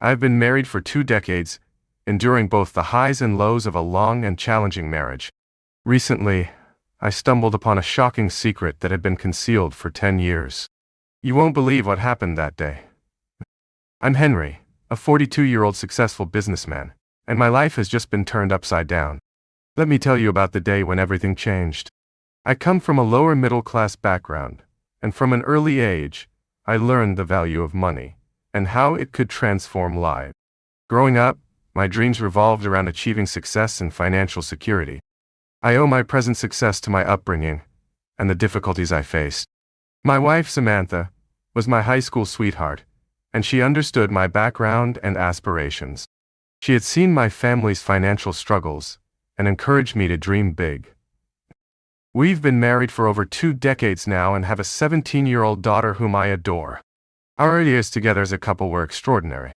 I have been married for 2 decades, enduring both the highs and lows of a long and challenging marriage. Recently, I stumbled upon a shocking secret that had been concealed for 10 years. You won't believe what happened that day. I'm Henry, a 42-year-old successful businessman, and my life has just been turned upside down. Let me tell you about the day when everything changed. I come from a lower middle-class background, and from an early age, I learned the value of money and how it could transform lives. Growing up, my dreams revolved around achieving success and financial security. I owe my present success to my upbringing and the difficulties I faced. My wife, Samantha, was my high school sweetheart, and she understood my background and aspirations. She had seen my family's financial struggles and encouraged me to dream big. We've been married for over 2 decades now and have a 17-year-old daughter whom I adore. Our years together as a couple were extraordinary.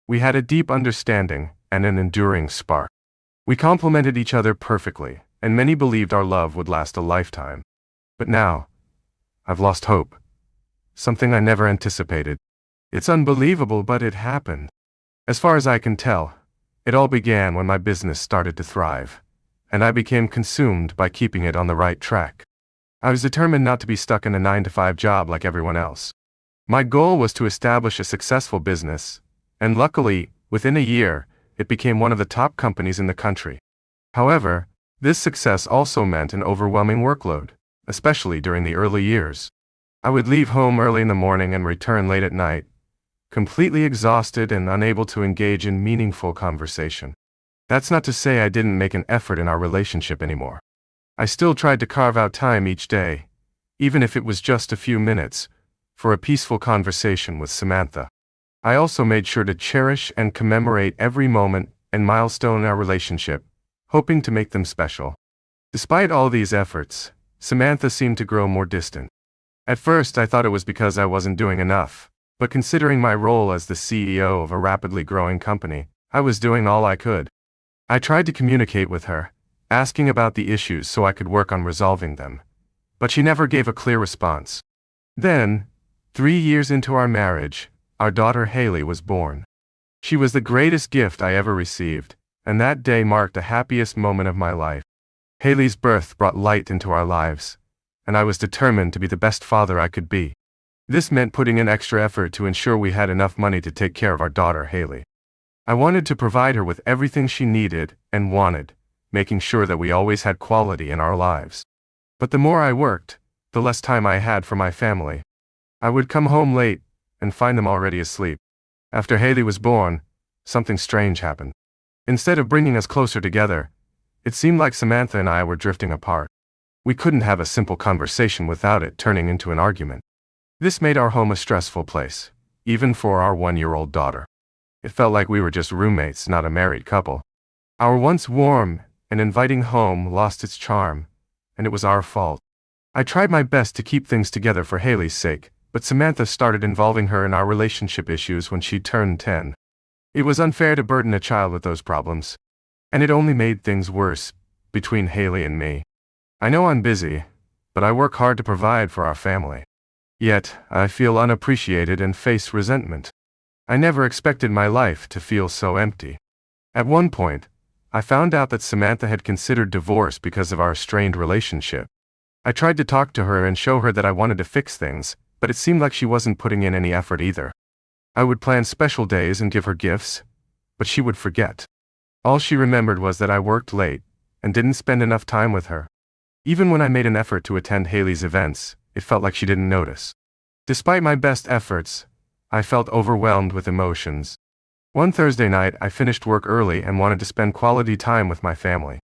We had a deep understanding and an enduring spark. We complemented each other perfectly, and many believed our love would last a lifetime. But now, I've lost hope. Something I never anticipated. It's unbelievable, but it happened. As far as I can tell, it all began when my business started to thrive, and I became consumed by keeping it on the right track. I was determined not to be stuck in a 9-to-5 job like everyone else. My goal was to establish a successful business, and luckily, within a year, it became one of the top companies in the country. However, this success also meant an overwhelming workload, especially during the early years. I would leave home early in the morning and return late at night, completely exhausted and unable to engage in meaningful conversation. That's not to say I didn't make an effort in our relationship anymore. I still tried to carve out time each day, even if it was just a few minutes, for a peaceful conversation with Samantha. I also made sure to cherish and commemorate every moment and milestone in our relationship, hoping to make them special. Despite all these efforts, Samantha seemed to grow more distant. At first, I thought it was because I wasn't doing enough, but considering my role as the CEO of a rapidly growing company, I was doing all I could. I tried to communicate with her, asking about the issues so I could work on resolving them, but she never gave a clear response. Then, 3 years into our marriage, our daughter Haley was born. She was the greatest gift I ever received, and that day marked the happiest moment of my life. Haley's birth brought light into our lives, and I was determined to be the best father I could be. This meant putting in extra effort to ensure we had enough money to take care of our daughter Haley. I wanted to provide her with everything she needed and wanted, making sure that we always had quality in our lives. But the more I worked, the less time I had for my family. I would come home late and find them already asleep. After Haley was born, something strange happened. Instead of bringing us closer together, it seemed like Samantha and I were drifting apart. We couldn't have a simple conversation without it turning into an argument. This made our home a stressful place, even for our 1-year-old daughter. It felt like we were just roommates, not a married couple. Our once warm and inviting home lost its charm, and it was our fault. I tried my best to keep things together for Haley's sake, but Samantha started involving her in our relationship issues when she turned 10. It was unfair to burden a child with those problems, and it only made things worse between Haley and me. I know I'm busy, but I work hard to provide for our family. Yet, I feel unappreciated and face resentment. I never expected my life to feel so empty. At one point, I found out that Samantha had considered divorce because of our strained relationship. I tried to talk to her and show her that I wanted to fix things, but it seemed like she wasn't putting in any effort either. I would plan special days and give her gifts, but she would forget. All she remembered was that I worked late and didn't spend enough time with her. Even when I made an effort to attend Haley's events, it felt like she didn't notice. Despite my best efforts, I felt overwhelmed with emotions. One Thursday night, I finished work early and wanted to spend quality time with my family.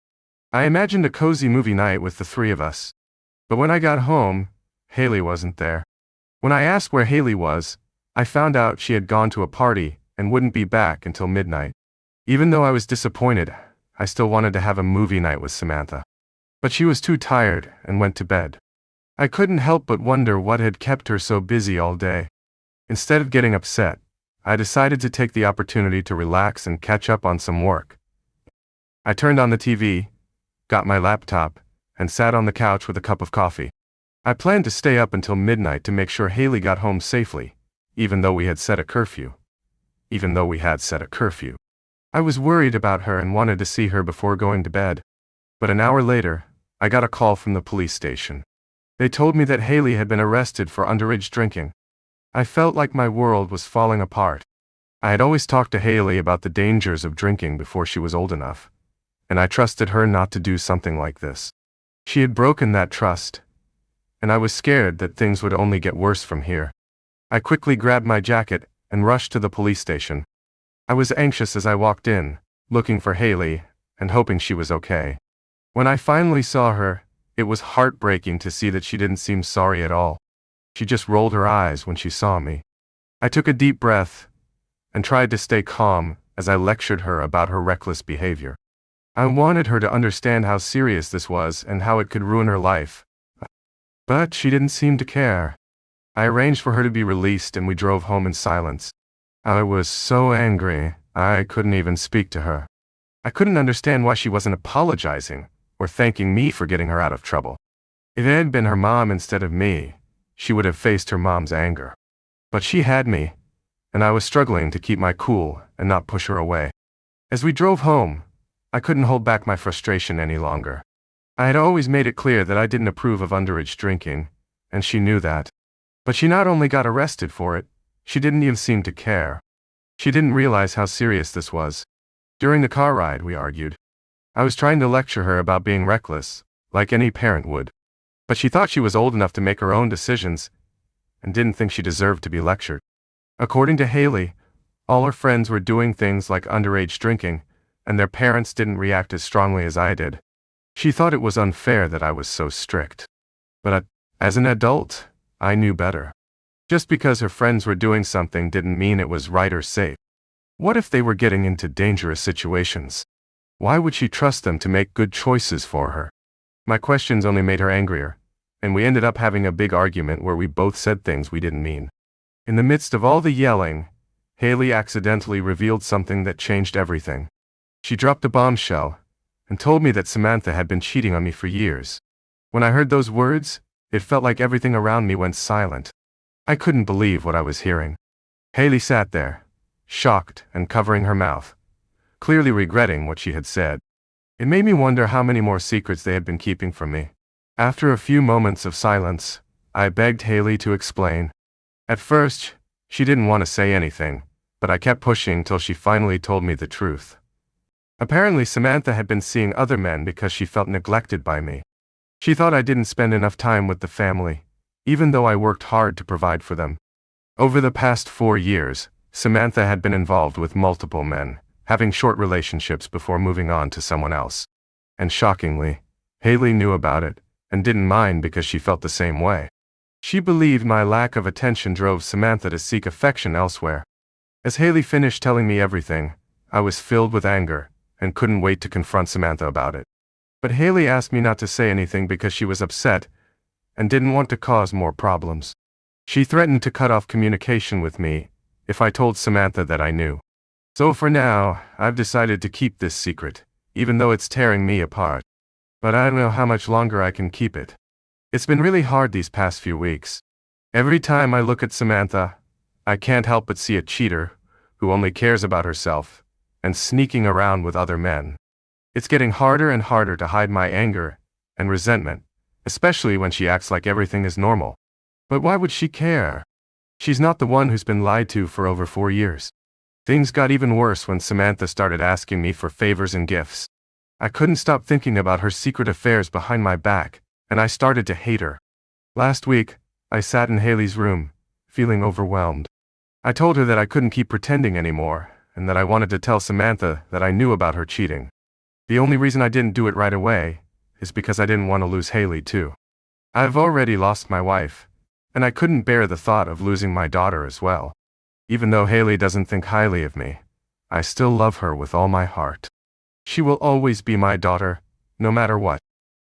I imagined a cozy movie night with the 3 of us. But when I got home, Haley wasn't there. When I asked where Haley was, I found out she had gone to a party and wouldn't be back until midnight. Even though I was disappointed, I still wanted to have a movie night with Samantha. But she was too tired and went to bed. I couldn't help but wonder what had kept her so busy all day. Instead of getting upset, I decided to take the opportunity to relax and catch up on some work. I turned on the TV, got my laptop, and sat on the couch with a cup of coffee. I planned to stay up until midnight to make sure Haley got home safely, even though we had set a curfew. even though we had set a curfew. I was worried about her and wanted to see her before going to bed. But an hour later, I got a call from the police station. They told me that Haley had been arrested for underage drinking. I felt like my world was falling apart. I had always talked to Haley about the dangers of drinking before she was old enough, and I trusted her not to do something like this. She had broken that trust, and I was scared that things would only get worse from here. I quickly grabbed my jacket and rushed to the police station. I was anxious as I walked in, looking for Haley and hoping she was okay. When I finally saw her, it was heartbreaking to see that she didn't seem sorry at all. She just rolled her eyes when she saw me. I took a deep breath and tried to stay calm as I lectured her about her reckless behavior. I wanted her to understand how serious this was and how it could ruin her life. But she didn't seem to care. I arranged for her to be released and we drove home in silence. I was so angry, I couldn't even speak to her. I couldn't understand why she wasn't apologizing or thanking me for getting her out of trouble. If it had been her mom instead of me, she would have faced her mom's anger. But she had me, and I was struggling to keep my cool and not push her away. As we drove home, I couldn't hold back my frustration any longer. I had always made it clear that I didn't approve of underage drinking, and she knew that. But she not only got arrested for it, she didn't even seem to care. She didn't realize how serious this was. During the car ride, we argued. I was trying to lecture her about being reckless, like any parent would. But she thought she was old enough to make her own decisions, and didn't think she deserved to be lectured. According to Haley, all her friends were doing things like underage drinking, and their parents didn't react as strongly as I did. She thought it was unfair that I was so strict. But as an adult, I knew better. Just because her friends were doing something didn't mean it was right or safe. What if they were getting into dangerous situations? Why would she trust them to make good choices for her? My questions only made her angrier, and we ended up having a big argument where we both said things we didn't mean. In the midst of all the yelling, Haley accidentally revealed something that changed everything. She dropped a bombshell and told me that Samantha had been cheating on me for years. When I heard those words, it felt like everything around me went silent. I couldn't believe what I was hearing. Haley sat there, shocked and covering her mouth, clearly regretting what she had said. It made me wonder how many more secrets they had been keeping from me. After a few moments of silence, I begged Haley to explain. At first, she didn't want to say anything, but I kept pushing till she finally told me the truth. Apparently, Samantha had been seeing other men because she felt neglected by me. She thought I didn't spend enough time with the family, even though I worked hard to provide for them. Over the past 4 years, Samantha had been involved with multiple men, having short relationships before moving on to someone else. And shockingly, Haley knew about it and didn't mind because she felt the same way. She believed my lack of attention drove Samantha to seek affection elsewhere. As Haley finished telling me everything, I was filled with anger and couldn't wait to confront Samantha about it. But Haley asked me not to say anything because she was upset and didn't want to cause more problems. She threatened to cut off communication with me if I told Samantha that I knew. So for now, I've decided to keep this secret, even though it's tearing me apart. But I don't know how much longer I can keep it. It's been really hard these past few weeks. Every time I look at Samantha, I can't help but see a cheater who only cares about herself and sneaking around with other men. It's getting harder and harder to hide my anger and resentment, especially when she acts like everything is normal. But why would she care? She's not the one who's been lied to for over 4 years. Things got even worse when Samantha started asking me for favors and gifts. I couldn't stop thinking about her secret affairs behind my back, and I started to hate her. Last week, I sat in Haley's room, feeling overwhelmed. I told her that I couldn't keep pretending anymore, and that I wanted to tell Samantha that I knew about her cheating. The only reason I didn't do it right away is because I didn't want to lose Haley too. I've already lost my wife, and I couldn't bear the thought of losing my daughter as well. Even though Haley doesn't think highly of me, I still love her with all my heart. She will always be my daughter, no matter what.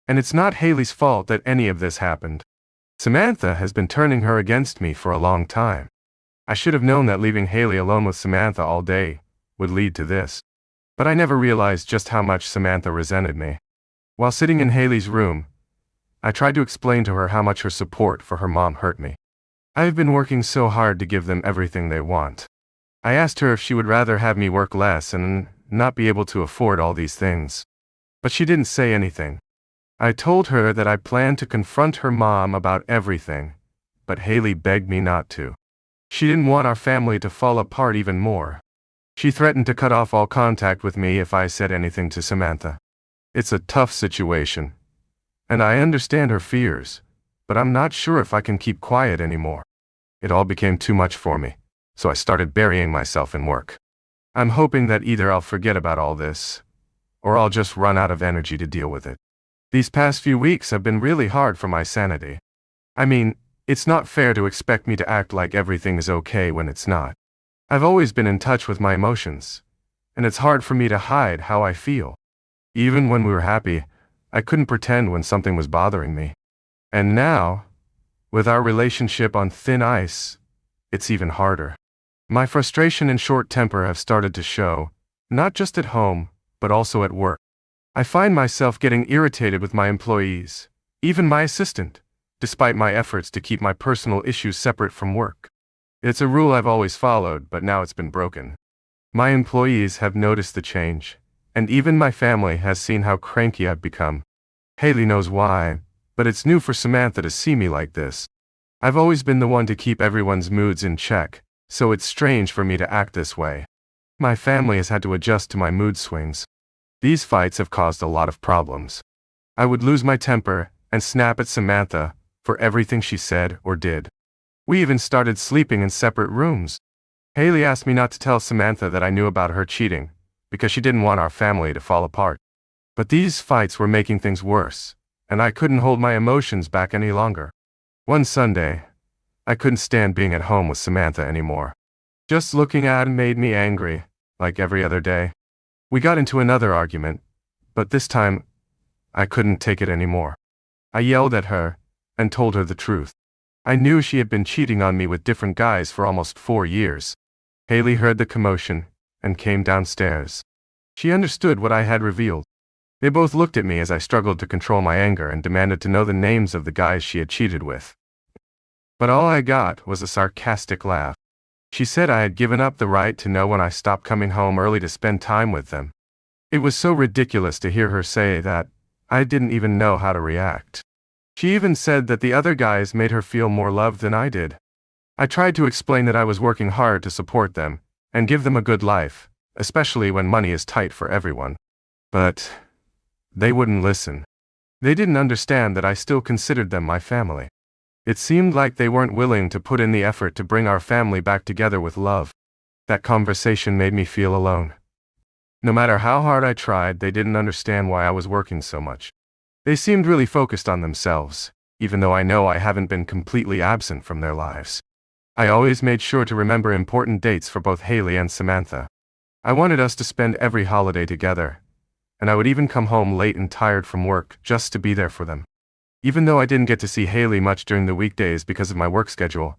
And it's not Haley's fault that any of this happened. Samantha has been turning her against me for a long time. I should have known that leaving Haley alone with Samantha all day would lead to this. But I never realized just how much Samantha resented me. While sitting in Haley's room, I tried to explain to her how much her support for her mom hurt me. I have been working so hard to give them everything they want. I asked her if she would rather have me work less and not be able to afford all these things. But she didn't say anything. I told her that I planned to confront her mom about everything, but Haley begged me not to. She didn't want our family to fall apart even more. She threatened to cut off all contact with me if I said anything to Samantha. It's a tough situation, and I understand her fears, but I'm not sure if I can keep quiet anymore. It all became too much for me, so I started burying myself in work. I'm hoping that either I'll forget about all this, or I'll just run out of energy to deal with it. These past few weeks have been really hard for my sanity. I mean, it's not fair to expect me to act like everything is okay when it's not. I've always been in touch with my emotions, and it's hard for me to hide how I feel. Even when we were happy, I couldn't pretend when something was bothering me. And now, with our relationship on thin ice, it's even harder. My frustration and short temper have started to show, not just at home, but also at work. I find myself getting irritated with my employees, even my assistant, despite my efforts to keep my personal issues separate from work. It's a rule I've always followed, but now it's been broken. My employees have noticed the change, and even my family has seen how cranky I've become. Haley knows why, but it's new for Samantha to see me like this. I've always been the one to keep everyone's moods in check, so it's strange for me to act this way. My family has had to adjust to my mood swings. These fights have caused a lot of problems. I would lose my temper and snap at Samantha for everything she said or did. We even started sleeping in separate rooms. Haley asked me not to tell Samantha that I knew about her cheating, because she didn't want our family to fall apart. But these fights were making things worse, and I couldn't hold my emotions back any longer. One Sunday, I couldn't stand being at home with Samantha anymore. Just looking at her made me angry, like every other day. We got into another argument, but this time, I couldn't take it anymore. I yelled at her and told her the truth. I knew she had been cheating on me with different guys for almost 4 years. Haley heard the commotion and came downstairs. She understood what I had revealed. They both looked at me as I struggled to control my anger and demanded to know the names of the guys she had cheated with. But all I got was a sarcastic laugh. She said I had given up the right to know when I stopped coming home early to spend time with them. It was so ridiculous to hear her say that I didn't even know how to react. She even said that the other guys made her feel more loved than I did. I tried to explain that I was working hard to support them and give them a good life, especially when money is tight for everyone. But they wouldn't listen. They didn't understand that I still considered them my family. It seemed like they weren't willing to put in the effort to bring our family back together with love. That conversation made me feel alone. No matter how hard I tried, they didn't understand why I was working so much. They seemed really focused on themselves, even though I know I haven't been completely absent from their lives. I always made sure to remember important dates for both Haley and Samantha. I wanted us to spend every holiday together, and I would even come home late and tired from work just to be there for them. Even though I didn't get to see Haley much during the weekdays because of my work schedule,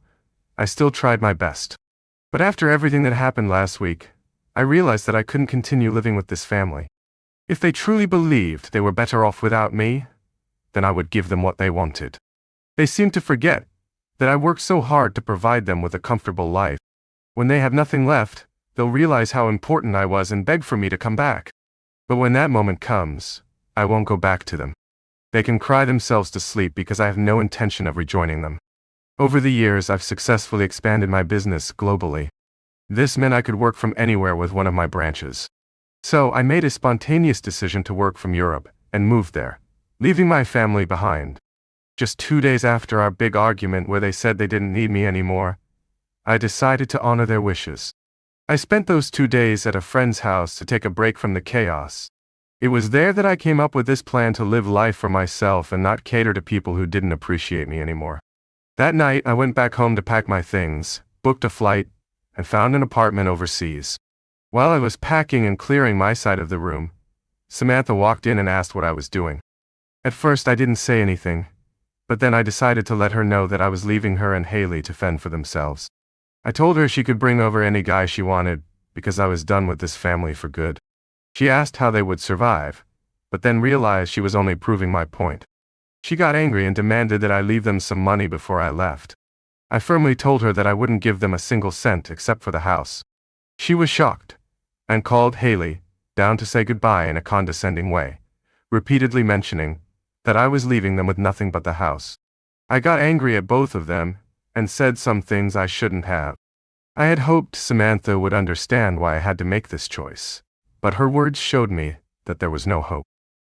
I still tried my best. But after everything that happened last week, I realized that I couldn't continue living with this family. If they truly believed they were better off without me, then I would give them what they wanted. They seem to forget that I worked so hard to provide them with a comfortable life. When they have nothing left, they'll realize how important I was and beg for me to come back. But when that moment comes, I won't go back to them. They can cry themselves to sleep because I have no intention of rejoining them. Over the years, I've successfully expanded my business globally. This meant I could work from anywhere with one of my branches. So I made a spontaneous decision to work from Europe and moved there, leaving my family behind. Just 2 days after our big argument where they said they didn't need me anymore, I decided to honor their wishes. I spent those 2 days at a friend's house to take a break from the chaos. It was there that I came up with this plan to live life for myself and not cater to people who didn't appreciate me anymore. That night, I went back home to pack my things, booked a flight, and found an apartment overseas. While I was packing and clearing my side of the room, Samantha walked in and asked what I was doing. At first, I didn't say anything, but then I decided to let her know that I was leaving her and Haley to fend for themselves. I told her she could bring over any guy she wanted because I was done with this family for good. She asked how they would survive, but then realized she was only proving my point. She got angry and demanded that I leave them some money before I left. I firmly told her that I wouldn't give them a single cent except for the house. She was shocked, and called Haley down to say goodbye in a condescending way, repeatedly mentioning that I was leaving them with nothing but the house. I got angry at both of them, and said some things I shouldn't have. I had hoped Samantha would understand why I had to make this choice, but her words showed me that there was no hope.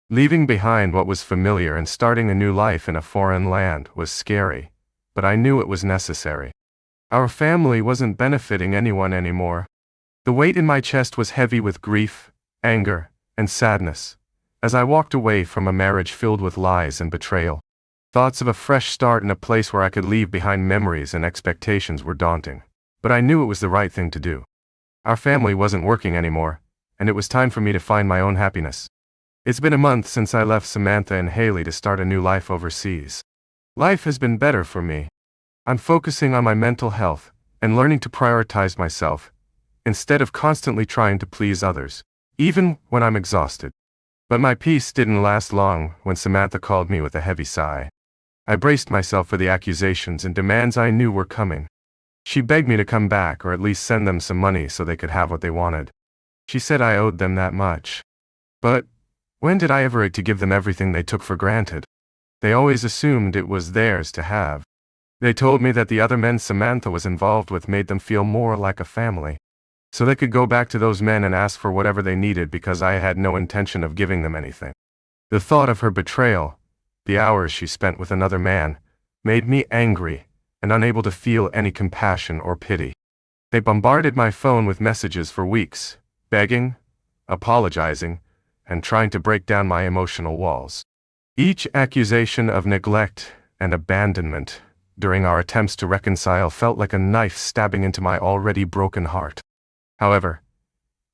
Leaving behind what was familiar and starting a new life in a foreign land was scary, but I knew it was necessary. Our family wasn't benefiting anyone anymore. The weight in my chest was heavy with grief, anger, and sadness, as I walked away from a marriage filled with lies and betrayal. Thoughts of a fresh start in a place where I could leave behind memories and expectations were daunting, but I knew it was the right thing to do. Our family wasn't working anymore, and it was time for me to find my own happiness. It's been a month since I left Samantha and Haley to start a new life overseas. Life has been better for me. I'm focusing on my mental health and learning to prioritize myself, instead of constantly trying to please others, even when I'm exhausted. But my peace didn't last long when Samantha called me with a heavy sigh. I braced myself for the accusations and demands I knew were coming. She begged me to come back or at least send them some money so they could have what they wanted. She said I owed them that much. But when did I ever to give them everything they took for granted? They always assumed it was theirs to have. They told me that the other men Samantha was involved with made them feel more like a family, so they could go back to those men and ask for whatever they needed because I had no intention of giving them anything. The thought of her betrayal, the hours she spent with another man, made me angry and unable to feel any compassion or pity. They bombarded my phone with messages for weeks, begging, apologizing, and trying to break down my emotional walls. Each accusation of neglect and abandonment during our attempts to reconcile felt like a knife stabbing into my already broken heart. However,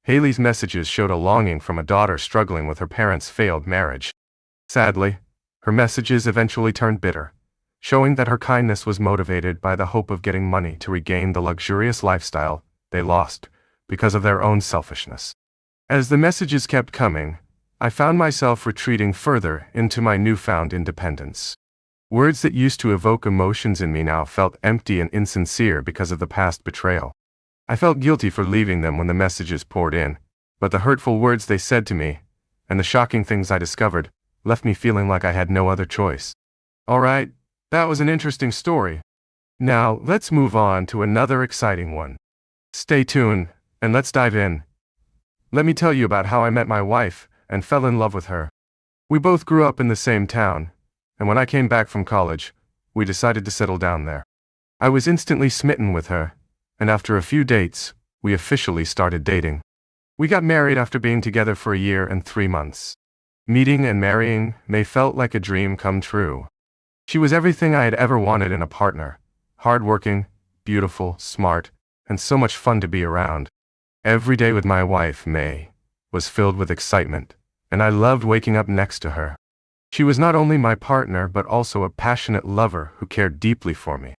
Haley's messages showed a longing from a daughter struggling with her parents' failed marriage. Sadly, her messages eventually turned bitter, showing that her kindness was motivated by the hope of getting money to regain the luxurious lifestyle they lost because of their own selfishness. As the messages kept coming, I found myself retreating further into my newfound independence. Words that used to evoke emotions in me now felt empty and insincere because of the past betrayal. I felt guilty for leaving them when the messages poured in, but the hurtful words they said to me, and the shocking things I discovered, left me feeling like I had no other choice. Alright, that was an interesting story. Now, let's move on to another exciting one. Stay tuned, and let's dive in. Let me tell you about how I met my wife and fell in love with her. We both grew up in the same town, and when I came back from college, we decided to settle down there. I was instantly smitten with her, and after a few dates, we officially started dating. We got married after being together for a year and 3 months. Meeting and marrying may felt like a dream come true. She was everything I had ever wanted in a partner: hardworking, beautiful, smart, and so much fun to be around. Every day with my wife, May, was filled with excitement, and I loved waking up next to her. She was not only my partner but also a passionate lover who cared deeply for me.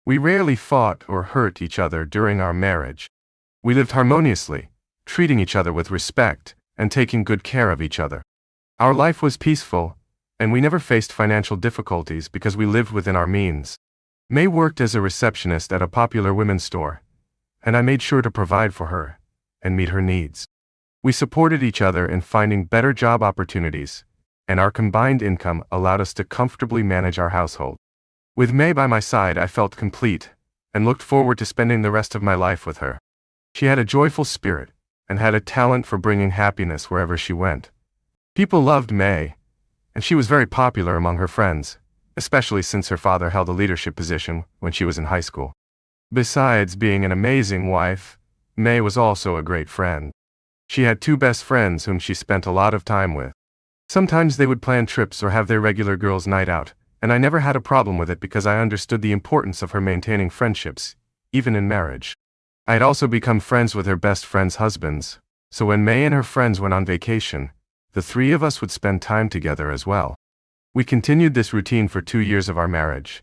We rarely fought or hurt each other during our marriage. We lived harmoniously, treating each other with respect and taking good care of each other. Our life was peaceful, and we never faced financial difficulties because we lived within our means. May worked as a receptionist at a popular women's store, and I made sure to provide for her and meet her needs. We supported each other in finding better job opportunities, and our combined income allowed us to comfortably manage our household. With May by my side, I felt complete and looked forward to spending the rest of my life with her. She had a joyful spirit and had a talent for bringing happiness wherever she went. People loved May, and she was very popular among her friends, especially since her father held a leadership position when she was in high school. Besides being an amazing wife, May was also a great friend. She had 2 best friends whom she spent a lot of time with. Sometimes they would plan trips or have their regular girls' night out, and I never had a problem with it because I understood the importance of her maintaining friendships, even in marriage. I had also become friends with her best friends' husbands, so when May and her friends went on vacation, the 3 of us would spend time together as well. We continued this routine for 2 years of our marriage,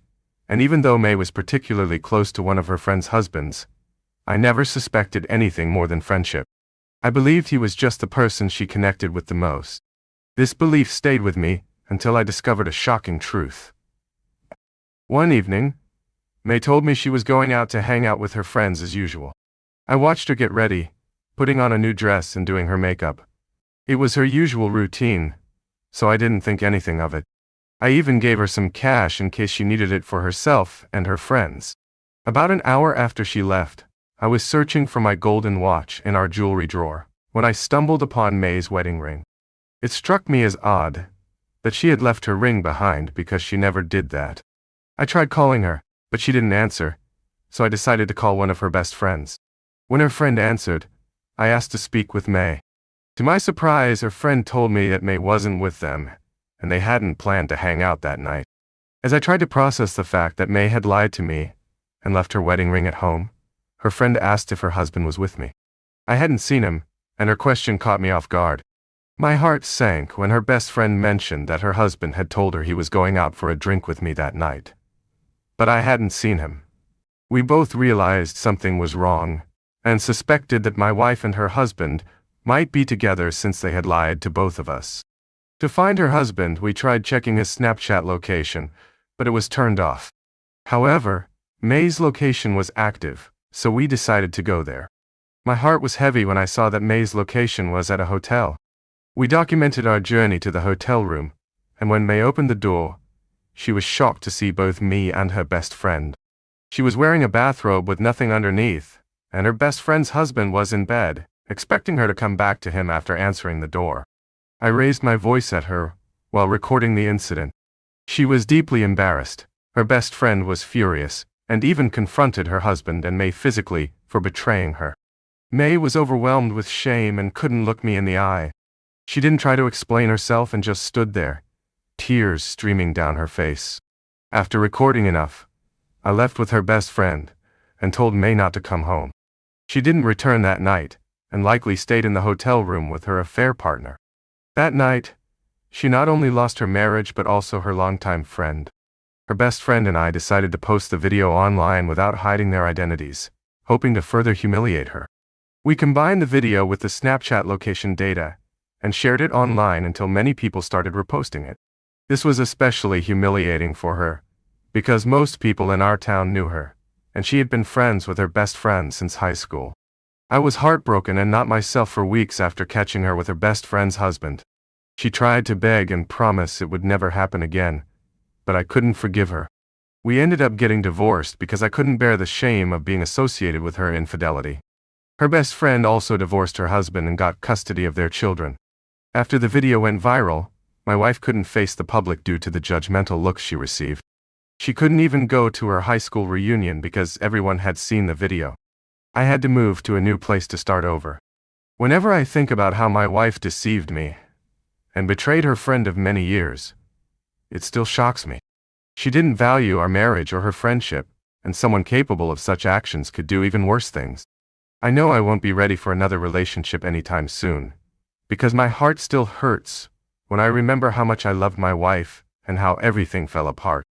and even though May was particularly close to one of her friends' husbands, I never suspected anything more than friendship. I believed he was just the person she connected with the most. This belief stayed with me until I discovered a shocking truth. One evening, May told me she was going out to hang out with her friends as usual. I watched her get ready, putting on a new dress and doing her makeup. It was her usual routine, so I didn't think anything of it. I even gave her some cash in case she needed it for herself and her friends. About an hour after she left, I was searching for my golden watch in our jewelry drawer when I stumbled upon May's wedding ring. It struck me as odd that she had left her ring behind because she never did that. I tried calling her, but she didn't answer, so I decided to call one of her best friends. When her friend answered, I asked to speak with May. To my surprise, her friend told me that May wasn't with them, and they hadn't planned to hang out that night. As I tried to process the fact that May had lied to me and left her wedding ring at home, her friend asked if her husband was with me. I hadn't seen him, and her question caught me off guard. My heart sank when her best friend mentioned that her husband had told her he was going out for a drink with me that night. But I hadn't seen him. We both realized something was wrong, and suspected that my wife and her husband might be together since they had lied to both of us. To find her husband, we tried checking his Snapchat location, but it was turned off. However, May's location was active, so we decided to go there. My heart was heavy when I saw that May's location was at a hotel. We documented our journey to the hotel room, and when May opened the door, she was shocked to see both me and her best friend. She was wearing a bathrobe with nothing underneath, and her best friend's husband was in bed, expecting her to come back to him after answering the door. I raised my voice at her while recording the incident. She was deeply embarrassed. Her best friend was furious, and even confronted her husband and May physically for betraying her. May was overwhelmed with shame and couldn't look me in the eye. She didn't try to explain herself and just stood there, tears streaming down her face. After recording enough, I left with her best friend and told May not to come home. She didn't return that night, and likely stayed in the hotel room with her affair partner. That night, she not only lost her marriage but also her longtime friend. Her best friend and I decided to post the video online without hiding their identities, hoping to further humiliate her. We combined the video with the Snapchat location data and shared it online until many people started reposting it. This was especially humiliating for her, because most people in our town knew her, and she had been friends with her best friend since high school. I was heartbroken and not myself for weeks after catching her with her best friend's husband. She tried to beg and promise it would never happen again, but I couldn't forgive her. We ended up getting divorced because I couldn't bear the shame of being associated with her infidelity. Her best friend also divorced her husband and got custody of their children. After the video went viral, my wife couldn't face the public due to the judgmental looks she received. She couldn't even go to her high school reunion because everyone had seen the video. I had to move to a new place to start over. Whenever I think about how my wife deceived me and betrayed her friend of many years, it still shocks me. She didn't value our marriage or her friendship, and someone capable of such actions could do even worse things. I know I won't be ready for another relationship anytime soon, because my heart still hurts when I remember how much I loved my wife and how everything fell apart.